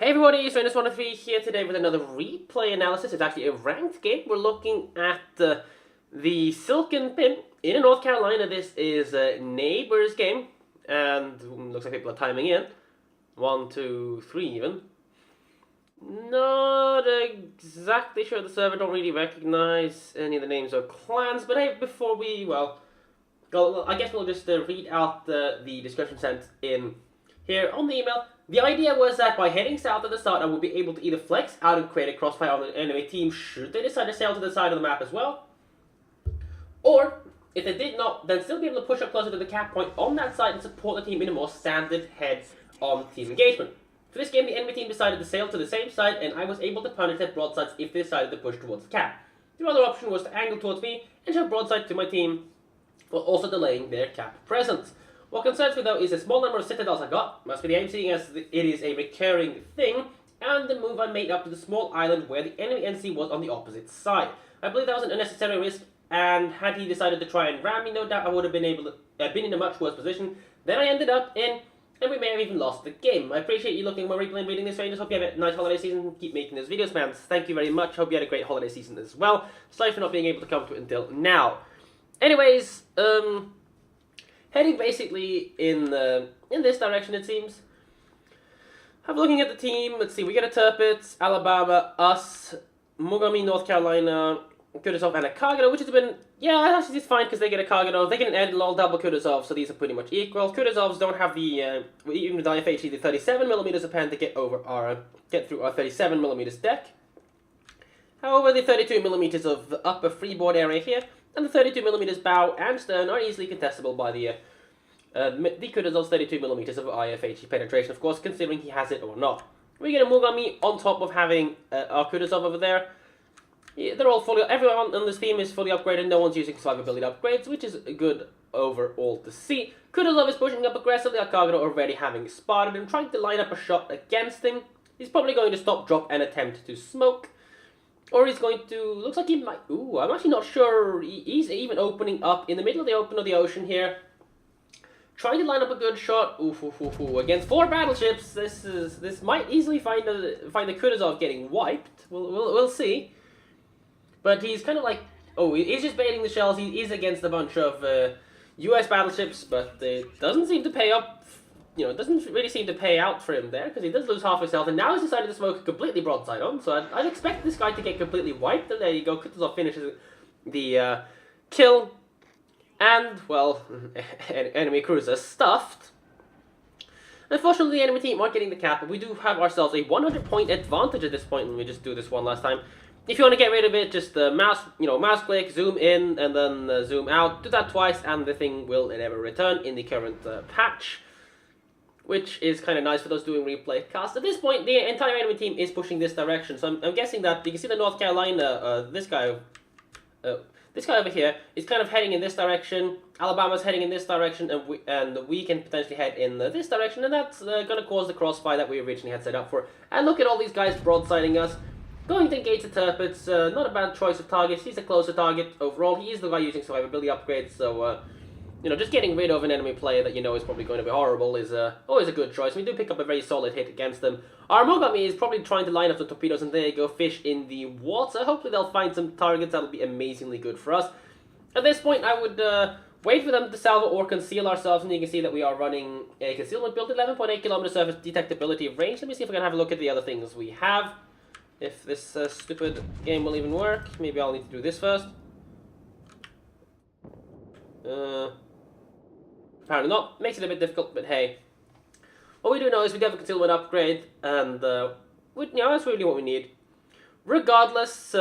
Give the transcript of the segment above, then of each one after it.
Hey everybody, it's Venus103 here today with another replay analysis. It's actually a ranked game. We're looking at the Silken Pin in North Carolina. This is a neighbors game, and looks like people are timing in. 1, 2, 3 even. Not exactly sure the server, don't really recognize any of the names or clans, but hey, before we, go, I guess we'll just read out the description sent in here on the email. The idea was that by heading south at the start, I would be able to either flex out and create a crossfire on the enemy team should they decide to sail to the side of the map as well, or if they did not, then still be able to push up closer to the cap point on that side and support the team in a more standard heads-on team engagement. For this game, the enemy team decided to sail to the same side, and I was able to punish their broadsides if they decided to push towards the cap. The other option was to angle towards me and show broadside to my team, while also delaying their cap presence. What concerns me though is the small number of citadels I got. Must be the aim, seeing as it is a recurring thing, and the move I made up to the small island where the enemy NC was on the opposite side. I believe that was an unnecessary risk, and had he decided to try and ram me, no doubt I would have been able to been in a much worse position than I ended up in, and we may have even lost the game. I appreciate you looking at my replay and reading this, Rangers. Hope you have a nice holiday season. Keep making those videos, man. Thank you very much. Hope you had a great holiday season as well. Sorry for not being able to come to it until now. Anyways, heading basically in this direction, it seems. I'm looking at the team. Let's see, we got a Turpitz, Alabama, us, Mogami, North Carolina, Kudasov, and a Kagano, which has been, yeah, actually it's fine because they get a Kagano. They get an end lol double Kudasov, so these are pretty much equal. Kudasovs don't have the, even with IFHE, the 37mm of pen to get through our 37mm deck. However, the 32mm of the upper freeboard area here, and the 32mm bow and stern are easily contestable by the Kudasov's 32mm of IFHE penetration, of course, considering he has it or not. We get a Mogami on top of having our Kudasov over there. Yeah, they're all everyone on this team is fully upgraded, no one's using survivability upgrades, which is good overall to see. Kudasov is pushing up aggressively, our Kagano already having spotted him, trying to line up a shot against him. He's probably going to stop, drop, and attempt to smoke. Or he's going to, looks like he might, ooh, I'm actually not sure, he's even opening up in the middle of the open of the ocean here. Trying to line up a good shot, against 4 battleships. This might easily find the Kudasov getting wiped, we'll see. But he's kind of like, oh, he's just baiting the shells, he is against a bunch of US battleships, but it doesn't seem to pay up. You know, it doesn't really seem to pay out for him there, because he does lose half his health, and now he's decided to smoke completely broadside on, so I'd expect this guy to get completely wiped, and there you go, Kutuzov finishes the kill, and, well, enemy cruiser stuffed. Unfortunately, the enemy team aren't getting the cap, but we do have ourselves a 100-point advantage at this point. Let me just do this one last time. If you want to get rid of it, just mouse click, zoom in, and then zoom out. Do that twice, and the thing will never return in the current patch, which is kind of nice for those doing replay casts. At this point, the entire enemy team is pushing this direction, so I'm guessing that you can see the North Carolina, this guy over here is kind of heading in this direction. Alabama's heading in this direction, and we can potentially head in this direction, and that's going to cause the crossfire that we originally had set up for. And look at all these guys broadsiding us. Going to engage the Turpitz, not a bad choice of targets. He's a closer target overall. He is the guy using survivability upgrades, so you know, just getting rid of an enemy player that you know is probably going to be horrible is always a good choice. We do pick up a very solid hit against them. Our Mogami is probably trying to line up the torpedoes, and there you go, fish in the water. Hopefully they'll find some targets that'll be amazingly good for us. At this point, I would wait for them to salvo or conceal ourselves, and you can see that we are running a concealment build, 11.8 kilometer surface detectability of range. Let me see if I can have a look at the other things we have. If this stupid game will even work. Maybe I'll need to do this first. Apparently not. Makes it a bit difficult, but hey. What we do know is we do have a concealment upgrade, and that's really what we need. Regardless,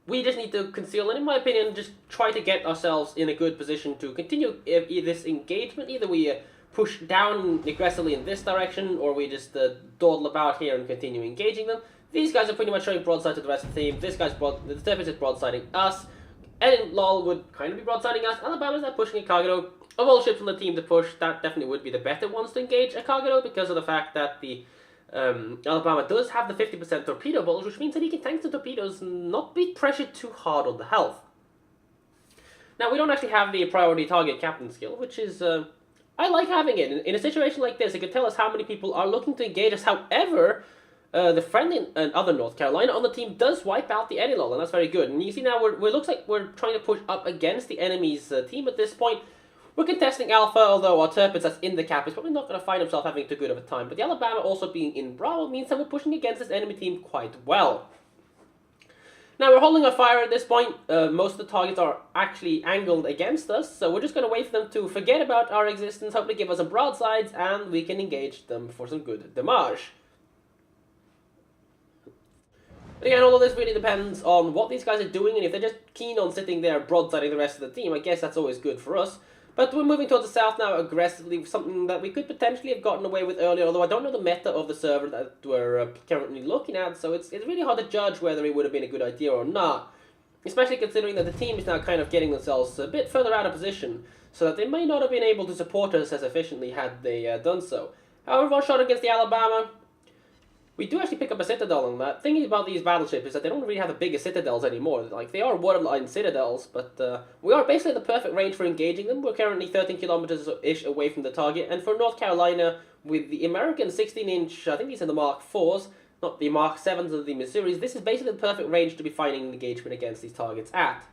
we just need to conceal, and in my opinion, just try to get ourselves in a good position to continue this engagement. Either we push down aggressively in this direction, or we just dawdle about here and continue engaging them. These guys are pretty much showing broadside to the rest of the team. This guy's the Turpitz is broadsiding us. And LOL would kind of be broadsiding us. Alabama's not pushing a Kagano. Of all ships on the team to push, that definitely would be the better ones to engage a Kagano, because of the fact that the Alabama does have the 50% torpedo bulge, which means that he can tank the torpedoes and not be pressured too hard on the health. Now, we don't actually have the priority target captain skill, which is I like having it. In a situation like this, it could tell us how many people are looking to engage us. However, the friendly and other North Carolina on the team does wipe out the Eddie and that's very good. And you see now, it looks like we're trying to push up against the enemy's team at this point. We're contesting Alpha, although our Turpitz that's in the cap is probably not going to find himself having too good of a time. But the Alabama also being in Bravo means that we're pushing against this enemy team quite well. Now we're holding our fire at this point. Most of the targets are actually angled against us, so we're just going to wait for them to forget about our existence, hopefully give us some broadsides, and we can engage them for some good damage. But again, all of this really depends on what these guys are doing, and if they're just keen on sitting there broadsiding the rest of the team, I guess that's always good for us. But we're moving towards the south now aggressively, something that we could potentially have gotten away with earlier, although I don't know the meta of the server that we're currently looking at, so it's really hard to judge whether it would have been a good idea or not. Especially considering that the team is now kind of getting themselves a bit further out of position, so that they may not have been able to support us as efficiently had they done so. However, one shot against the Alabama. We do actually pick up a citadel on that. The thing about these battleships is that they don't really have the biggest citadels anymore. Like, they are waterline citadels, but we are basically the perfect range for engaging them. We're currently 13 kilometers-ish away from the target, and for North Carolina, with the American 16-inch, I think these are the Mark 4s, not the Mark 7s of the Missouris, this is basically the perfect range to be finding an engagement against these targets at.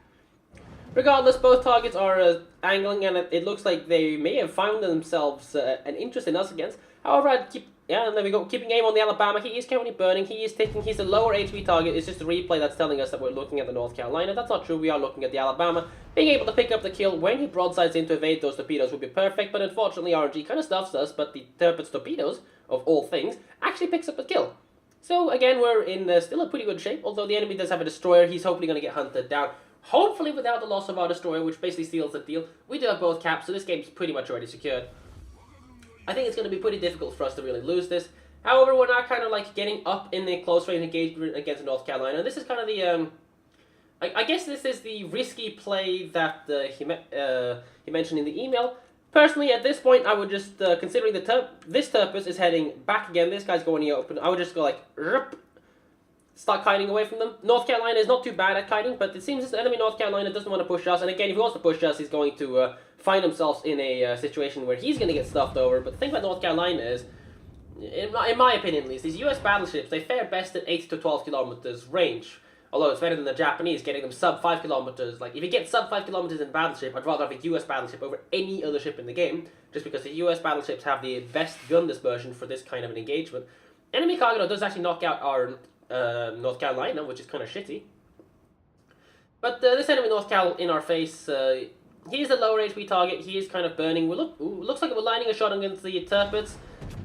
Regardless, both targets are angling, and it looks like they may have found themselves an interest in us against. However, I'd keep... Yeah, and there we go. Keeping aim on the Alabama. He is currently burning. He's a lower HP target. It's just a replay that's telling us that we're looking at the North Carolina. That's not true. We are looking at the Alabama. Being able to pick up the kill when he broadsides in to evade those torpedoes would be perfect, but unfortunately RNG kind of stuffs us, but the Turpitz torpedoes, of all things, actually picks up a kill. So again, we're in still a pretty good shape, although the enemy does have a destroyer. He's hopefully going to get hunted down. Hopefully without the loss of our destroyer, which basically seals the deal. We do have both caps, so this game's pretty much already secured. I think it's going to be pretty difficult for us to really lose this. However, we're now kind of like getting up in the close range engagement against North Carolina. This is kind of the, I guess this is the risky play that he mentioned in the email. Personally, at this point, I would just, considering this Turpitz is heading back again, this guy's going in the open, I would just go like, start kiting away from them. North Carolina is not too bad at kiting, but it seems this enemy North Carolina doesn't want to push us, and again, if he wants to push us, he's going to find himself in a situation where he's going to get stuffed over. But the thing about North Carolina is, in my opinion at least, these US battleships, they fare best at 8 to 12 kilometers range. Although it's better than the Japanese, getting them sub 5 kilometers. Like, if you get sub 5 kilometers in a battleship, I'd rather have a US battleship over any other ship in the game, just because the US battleships have the best gun dispersion for this kind of an engagement. Enemy cargo does actually knock out our North Carolina, which is kind of shitty. But this enemy North Cal in our face, he is a lower HP target, he is kind of burning. Looks like we're lining a shot against the Turpitz.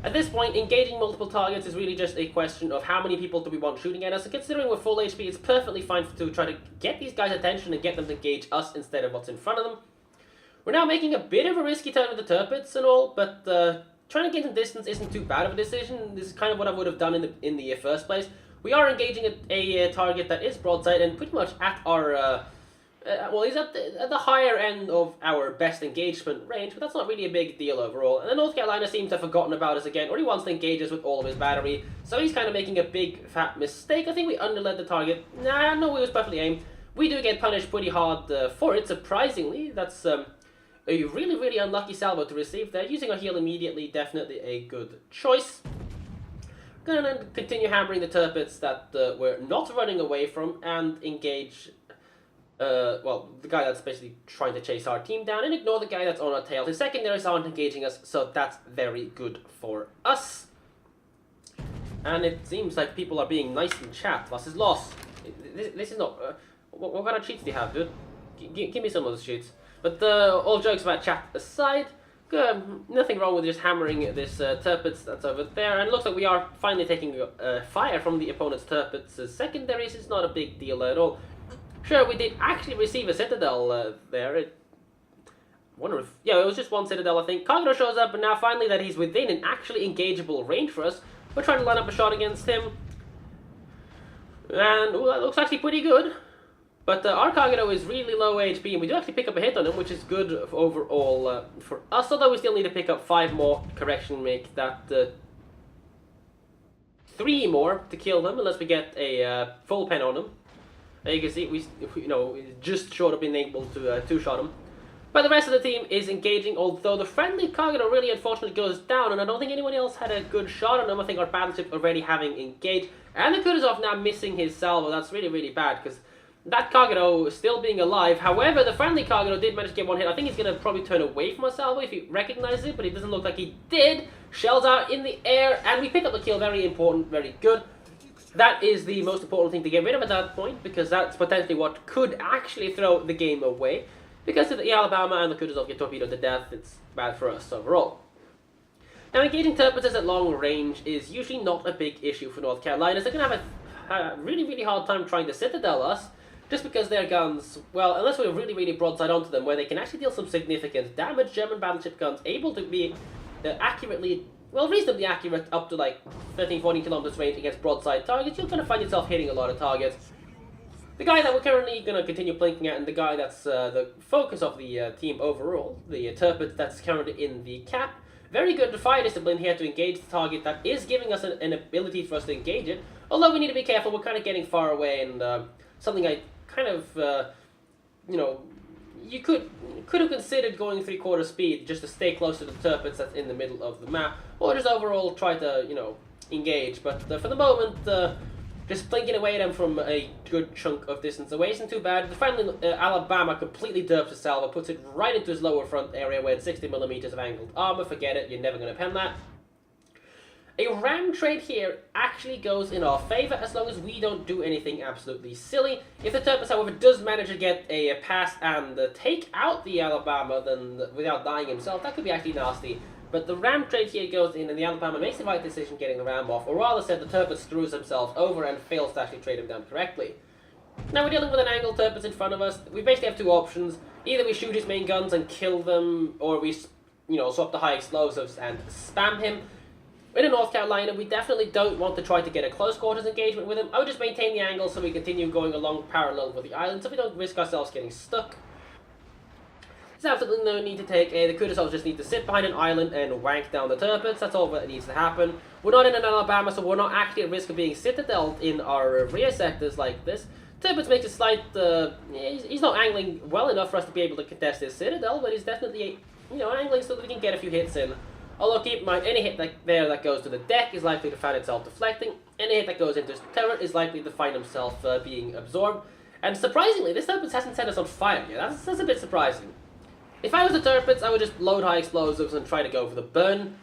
At this point, engaging multiple targets is really just a question of how many people do we want shooting at us. And considering we're full HP, it's perfectly fine to try to get these guys' attention and get them to engage us instead of what's in front of them. We're now making a bit of a risky turn with the Turpitz and all, but trying to gain some distance isn't too bad of a decision. This is kind of what I would have done in the first place. We are engaging a target that is broadside and pretty much at our... well, he's at the higher end of our best engagement range, but that's not really a big deal overall. And then North Carolina seems to have forgotten about us again, or he wants to engage us with all of his battery, so he's kind of making a big fat mistake. I think we underled the target. No, it was perfectly aimed. We do get punished pretty hard for it, surprisingly. That's a really, really unlucky salvo to receive there. Using our heal immediately, definitely a good choice. Gonna continue hammering the Turpitz that we're not running away from, and engage... well, the guy that's basically trying to chase our team down, and ignore the guy that's on our tail. His secondaries aren't engaging us, so that's very good for us. And it seems like people are being nice in chat. What's his loss? This is not... what kind of cheats do you have, dude? Give me some of those cheats. But all jokes about chat aside, nothing wrong with just hammering this Turpitz that's over there. And it looks like we are finally taking fire from the opponent's Turpitz secondaries. It's not a big deal at all. Sure, we did actually receive a citadel there. Wonder if... yeah, it was just one citadel, I think. Kagero shows up, and now finally that he's within an actually engageable range for us, we're trying to line up a shot against him. And, ooh, that looks actually pretty good. But our Kagero is really low HP, and we do actually pick up a hit on him, which is good overall for us, although we still need to pick up 5 more. Correction, make that 3 more to kill them, unless we get a full pen on him. You can see, we just short of being able to two-shot him. But the rest of the team is engaging, although the friendly Kagero really unfortunately goes down, and I don't think anyone else had a good shot on him. I think our battleship already having engaged, and the Kutuzov now missing his salvo. That's really, really bad, because that Kagero still being alive. However, the friendly Kagero did manage to get one hit. I think he's going to probably turn away from a salvo if he recognizes it, but it doesn't look like he did. Shells out in the air, and we pick up the kill. Very important, very good. That is the most important thing to get rid of at that point, because that's potentially what could actually throw the game away. Because if the Alabama and the Kutuzov get torpedoed to death, it's bad for us overall. Now, engaging Tirpitz at long range is usually not a big issue for North Carolina. They're going to have a really, really hard time trying to citadel us, just because their guns, well, unless we're really, really broadside onto them, where they can actually deal some significant damage. German battleship guns able to be accurately, well, reasonably accurate up to like 13-14 kilometers range against broadside targets. You're going to find yourself hitting a lot of targets. The guy that we're currently going to continue plinking at, and the guy that's the focus of the team overall, the Tirpitz that's currently in the cap. Very good fire discipline here to engage the target that is giving us an ability for us to engage it. Although we need to be careful, we're kind of getting far away, and something I kind of, you know, you could have considered going 3/4 speed just to stay close to the Tirpitz that's in the middle of the map, or just overall try to, you know, engage. But for the moment, just plinking away at them from a good chunk of distance away isn't too bad. The friendly Alabama completely derps his salvo, puts it right into his lower front area where it's 60mm of angled armor. Forget it, you're never going to pen that. A ram trade here actually goes in our favor as long as we don't do anything absolutely silly. If the Tirpitz, however, does manage to get a pass and take out the Alabama then without dying himself, that could be actually nasty. But the ram trade here goes in, and the Alabama makes the right decision getting the ram off, or rather said, the Tirpitz screws himself over and fails to actually trade him down correctly. Now we're dealing with an angled Tirpitz in front of us. We basically have two options. Either we shoot his main guns and kill them, or we, you know, swap the high explosives and spam him. In North Carolina, we definitely don't want to try to get a close quarters engagement with him. I would just maintain the angle so we continue going along parallel with the island, so we don't risk ourselves getting stuck. There's absolutely no need to take the Kutuzovs just need to sit behind an island and wank down the Tirpitz. That's all that needs to happen. We're not in an Alabama, so we're not actually at risk of being citadeled in our rear sectors like this. Tirpitz makes a slight, he's not angling well enough for us to be able to contest his citadel, but he's definitely, you know, angling so that we can get a few hits in. Although keep in mind, any hit that goes to the deck is likely to find itself deflecting. Any hit that goes into his turret is likely to find himself being absorbed. And surprisingly, this Tirpitz hasn't set us on fire yet. That's a bit surprising. If I was the Tirpitz, I would just load high explosives and try to go for the burn.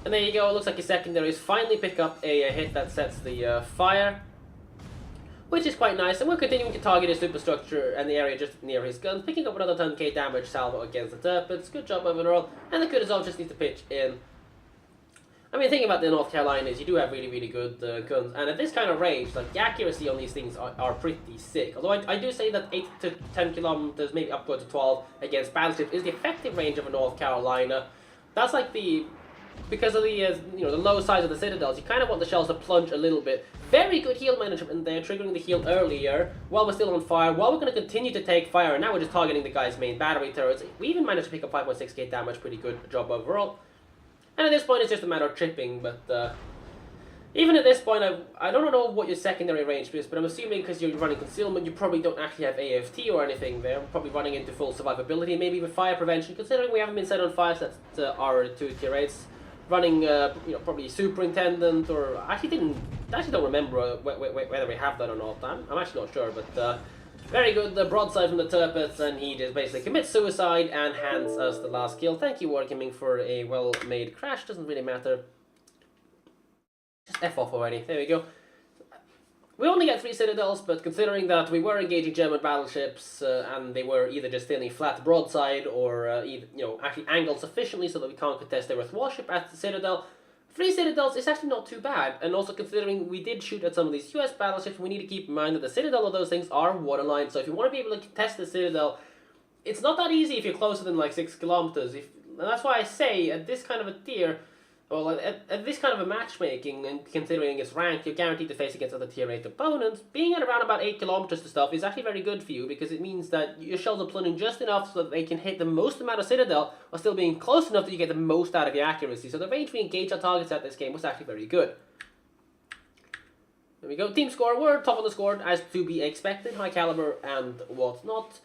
And there you go, it looks like his secondaries finally pick up a hit that sets the fire, which is quite nice. And we're continuing to target his superstructure and the area just near his guns, picking up another 10k damage salvo against the Tirpitz. Good job overall. And the Kutuzov just needs to pitch in. I mean, thinking about the North Carolinas, you do have really, really good guns, and at this kind of range, like, the accuracy on these things are pretty sick. Although I do say that 8 to 10 kilometers, maybe upwards to 12, against battleships is the effective range of a North Carolina. That's like the, because of the, you know, the low size of the citadels, you kind of want the shells to plunge a little bit. Very good heal management there, triggering the heal earlier, while we're still on fire, while we're going to continue to take fire, and now we're just targeting the guy's main battery turrets. We even managed to pick up 5.6k damage, pretty good job overall. And at this point, it's just a matter of tripping, but even at this point, I don't know what your secondary range is, but I'm assuming because you're running concealment, you probably don't actually have AFT or anything there. We're probably running into full survivability, maybe with fire prevention, considering we haven't been set on fire, so that's our 2 tier 8s. Running, you know, probably superintendent, or I actually don't remember whether we have that or not. I'm actually not sure, but very good, the broadside from the Tirpitz, and he just basically commits suicide and hands us the last kill. Thank you, Wargaming, for a well-made crash. Doesn't really matter. Just F off already. There we go. We only get 3 citadels, but considering that we were engaging German battleships, and they were either just standing flat broadside, or either, you know, actually angled sufficiently so that we can't contest their warship at the citadel, 3 citadels is actually not too bad, and also considering we did shoot at some of these US battleships, we need to keep in mind that the citadel of those things are waterline, so if you want to be able to contest the citadel, it's not that easy if you're closer than like 6 kilometers, and that's why I say, at this kind of a tier, well, at this kind of a matchmaking, and considering its rank, you're guaranteed to face against other tier 8 opponents, being at around about 8 kilometers to stuff is actually very good for you, because it means that your shells are plunging just enough so that they can hit the most amount of citadel, while still being close enough that you get the most out of your accuracy. So the range we engage our targets at this game was actually very good. There we go. Team score, we're top on the score, as to be expected, high caliber and whatnot.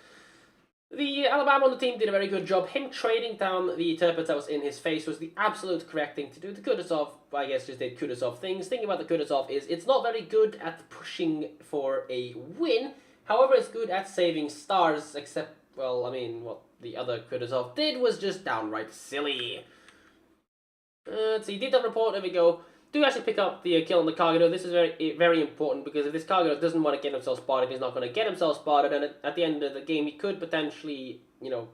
The Alabama on the team did a very good job. Him trading down the Turpitz that was in his face was the absolute correct thing to do. The Kudasov, I guess, just did Kudasov things. Thinking about the Kudasov is it's not very good at pushing for a win. However, it's good at saving stars, except, well, I mean, what the other Kudasov did was just downright silly. Let's see, detailed report, there we go. Do actually pick up the kill on the Kagero. This is very important, because if this Kagero doesn't want to get himself spotted, he's not going to get himself spotted, and at the end of the game he could potentially,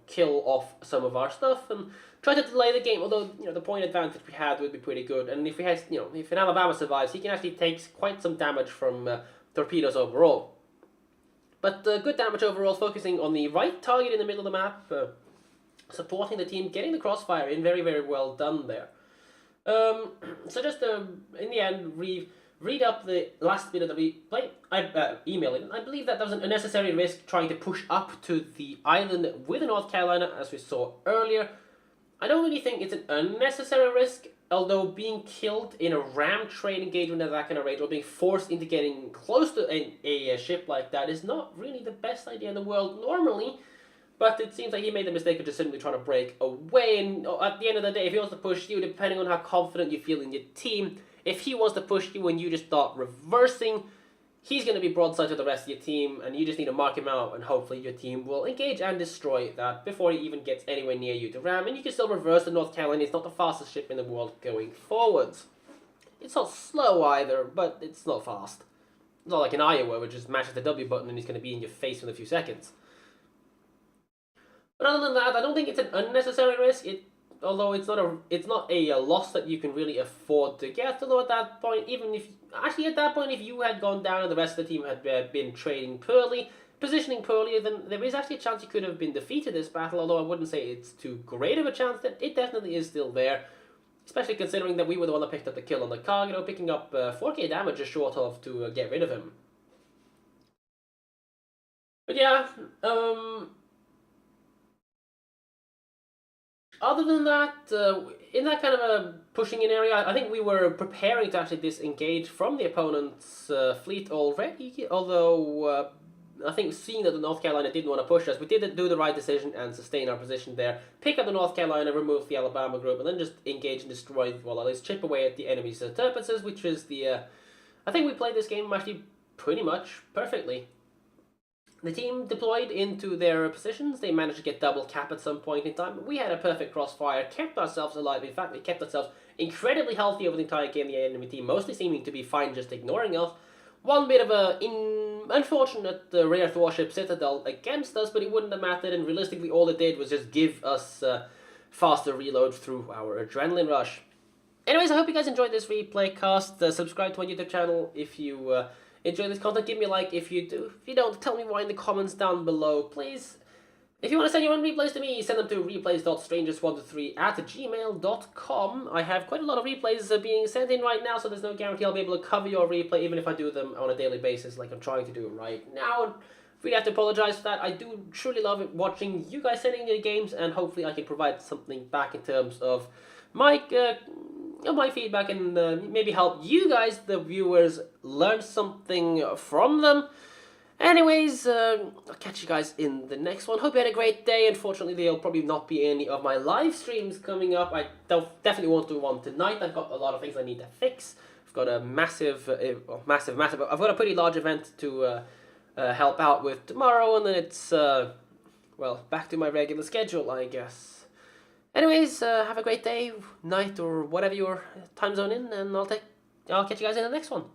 kill off some of our stuff and try to delay the game, although, the point advantage we had would be pretty good, and if if an Alabama survives, he can actually take quite some damage from torpedoes overall. But good damage overall, focusing on the right target in the middle of the map, supporting the team, getting the crossfire in, very, very well done there. So just in the end, read up the last bit of the replay. I emailed it. I believe that there was an unnecessary risk trying to push up to the island with North Carolina, as we saw earlier. I don't really think it's an unnecessary risk, although being killed in a ram train engagement at that kind of range, or being forced into getting close to a ship like that, is not really the best idea in the world normally. But it seems like he made the mistake of just simply trying to break away, and at the end of the day, if he wants to push you, depending on how confident you feel in your team, if he wants to push you and you just start reversing, he's going to be broadside to the rest of your team, and you just need to mark him out, and hopefully your team will engage and destroy that before he even gets anywhere near you to ram, and you can still reverse the North Carolina. It's not the fastest ship in the world going forwards. It's not slow either, but it's not fast. It's not like in Iowa, which just mashes the W button and he's going to be in your face in a few seconds. But other than that, I don't think it's an unnecessary risk. Although it's not a loss that you can really afford to get. Although at that point, if you had gone down and the rest of the team had been trading poorly, positioning poorly, then there is actually a chance you could have been defeated this battle. Although I wouldn't say it's too great of a chance. That it definitely is still there, especially considering that we were the one that picked up the kill on the Kagero, picking up 4k damage just short of to get rid of him. But yeah, other than that, in that kind of a pushing in area, I think we were preparing to actually disengage from the opponent's fleet already, although I think seeing that the North Carolina didn't want to push us, we did do the right decision and sustain our position there, pick up the North Carolina, remove the Alabama group, and then just engage and destroy, well, at least chip away at the enemy's Turpitzes, which is the, I think we played this game actually pretty much perfectly. The team deployed into their positions. They managed to get double cap at some point in time. We had a perfect crossfire, kept ourselves alive. In fact, we kept ourselves incredibly healthy over the entire game. The enemy team mostly seeming to be fine, just ignoring us. One bit of a unfortunate rare warship Citadel against us, but it wouldn't have mattered, and realistically all it did was just give us faster reload through our adrenaline rush. Anyways, I hope you guys enjoyed this replay cast. Subscribe to my YouTube channel if you enjoy this content. Give me a like if you do. If you don't, tell me why in the comments down below, please. If you want to send your own replays to me, send them to replays.strangers123@gmail.com. I have quite a lot of replays being sent in right now, so there's no guarantee I'll be able to cover your replay, even if I do them on a daily basis like I'm trying to do right now. And really have to apologize for that. I do truly love watching you guys sending your games, and hopefully I can provide something back in terms of my feedback, and maybe help you guys, the viewers, learn something from them. Anyways, I'll catch you guys in the next one. Hope you had a great day. Unfortunately, there'll probably not be any of my live streams coming up. I definitely won't do one tonight. I've got a lot of things I need to fix. I've got a massive, I've got a pretty large event to help out with tomorrow, and then it's, well, back to my regular schedule, I guess. Anyways, have a great day, night, or whatever your time zone in, and I'll catch you guys in the next one.